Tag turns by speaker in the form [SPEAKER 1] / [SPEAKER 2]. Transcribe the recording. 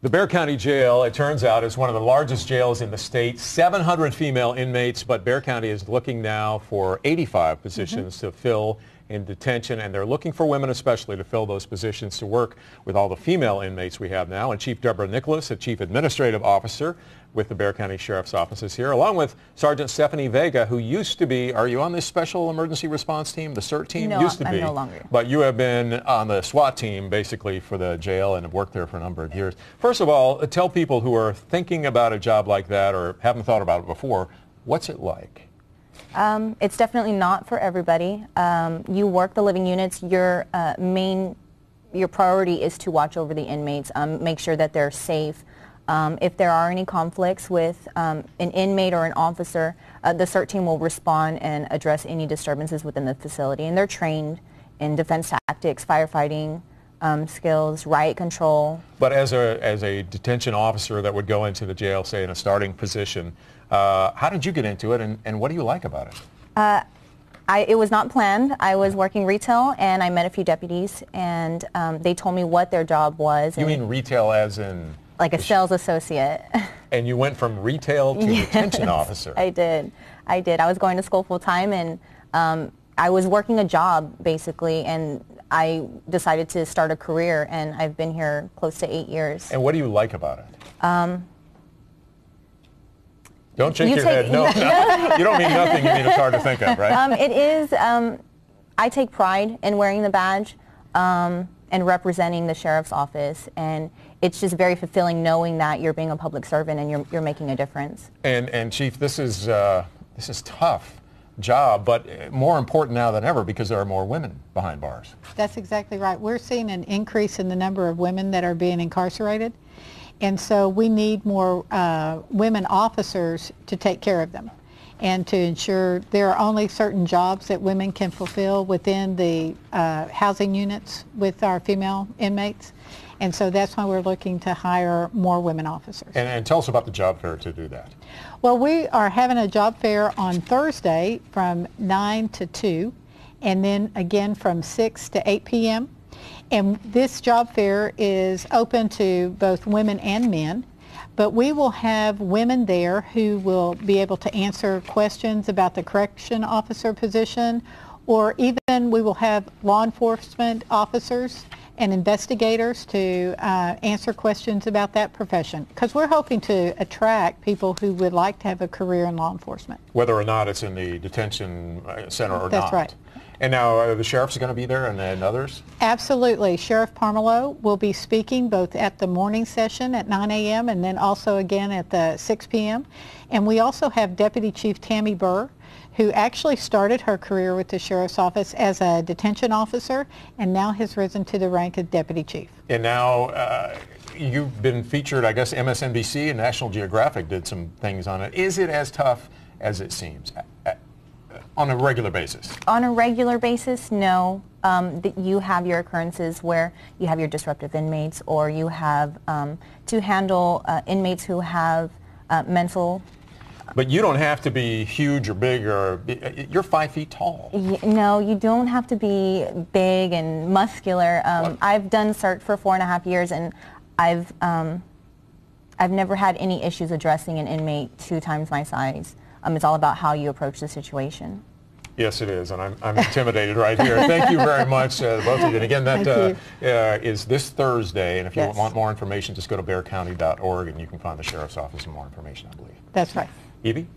[SPEAKER 1] The Bexar County Jail, it turns out, is one of the largest jails in the state. 700 female inmates, but Bexar County is looking now for 85 positions to fill in detention, and they're looking for women especially to fill those positions to work with all the female inmates we have now. And Chief Deborah Nicholas, a Chief Administrative Officer with the Bexar County Sheriff's Office, is here, along with Sergeant Stephanie Vega, who used to be, are you on this Special Emergency Response Team, the CERT team?
[SPEAKER 2] No,
[SPEAKER 1] used to
[SPEAKER 2] I'm
[SPEAKER 1] be,
[SPEAKER 2] no longer.
[SPEAKER 1] But you have been on the SWAT team, basically, for the jail and have worked there for a number of years. First of all, tell people who are thinking about a job like that or haven't thought about it before, what's it like?
[SPEAKER 2] It's definitely not for everybody. You work the living units. Your priority is to watch over the inmates, make sure that they're safe. If there are any conflicts with an inmate or an officer, the CERT team will respond and address any disturbances within the facility. And they're trained in defense tactics, firefighting skills, riot control. But
[SPEAKER 1] as a detention officer that would go into the jail, say in a starting position, how did you get into it, and what do you like about it?
[SPEAKER 2] It was not planned. I was working retail, and I met a few deputies, and they told me what their job was.
[SPEAKER 1] You mean retail as in?
[SPEAKER 2] Like a sales associate.
[SPEAKER 1] And you went from retail to detention officer.
[SPEAKER 2] I did. I was going to school full time, and I was working a job basically, and I decided to start a career, and I've been here close to 8 years.
[SPEAKER 1] And what do you like about it? Don't shake your head. No, you don't mean nothing. You mean it's hard to think of, right?
[SPEAKER 2] It is. I take pride in wearing the badge and representing the sheriff's office, and it's just very fulfilling knowing that you're being a public servant and you're making a difference.
[SPEAKER 1] And Chief, this is tough job, but more important now than ever because there are more women behind bars.
[SPEAKER 3] That's exactly right. We're seeing an increase in the number of women that are being incarcerated, and so we need more women officers to take care of them and to ensure there are only certain jobs that women can fulfill within the housing units with our female inmates. And so that's why we're looking to hire more women officers.
[SPEAKER 1] And tell us about the job fair to do that.
[SPEAKER 3] Well, we are having a job fair on Thursday from 9 to 2, and then again from 6 to 8 p.m. And this job fair is open to both women and men, but we will have women there who will be able to answer questions about the correction officer position, or even we will have law enforcement officers and investigators to answer questions about that profession, because we're hoping to attract people who would like to have a career in law enforcement.
[SPEAKER 1] Whether or not it's in the detention center or not.
[SPEAKER 3] That's right.
[SPEAKER 1] And now the sheriff's going to be there and others?
[SPEAKER 3] Absolutely. Sheriff Parmelo will be speaking both at the morning session at 9 a.m. and then also again at the 6 p.m. And we also have Deputy Chief Tammy Burr, who actually started her career with the Sheriff's Office as a detention officer and now has risen to the rank of Deputy Chief.
[SPEAKER 1] And now you've been featured, I guess MSNBC and National Geographic did some things on it. Is it as tough as it seems on a regular basis? On
[SPEAKER 2] a regular basis, no. You have your occurrences where you have your disruptive inmates, or you have to handle inmates who have mental.
[SPEAKER 1] But you don't have to be huge or big, or you're 5 feet tall.
[SPEAKER 2] No, you don't have to be big and muscular. I've done CERT for 4.5 years, and I've never had any issues addressing an inmate 2 times my size. It's all about how you approach the situation.
[SPEAKER 1] Yes, it is, and I'm intimidated right here. Thank you very much, both of you. And again, that is this Thursday, and if you want more information, just go to bexarcounty.org, and you can find the Sheriff's Office and more information, I believe.
[SPEAKER 3] That's right.
[SPEAKER 1] Evie?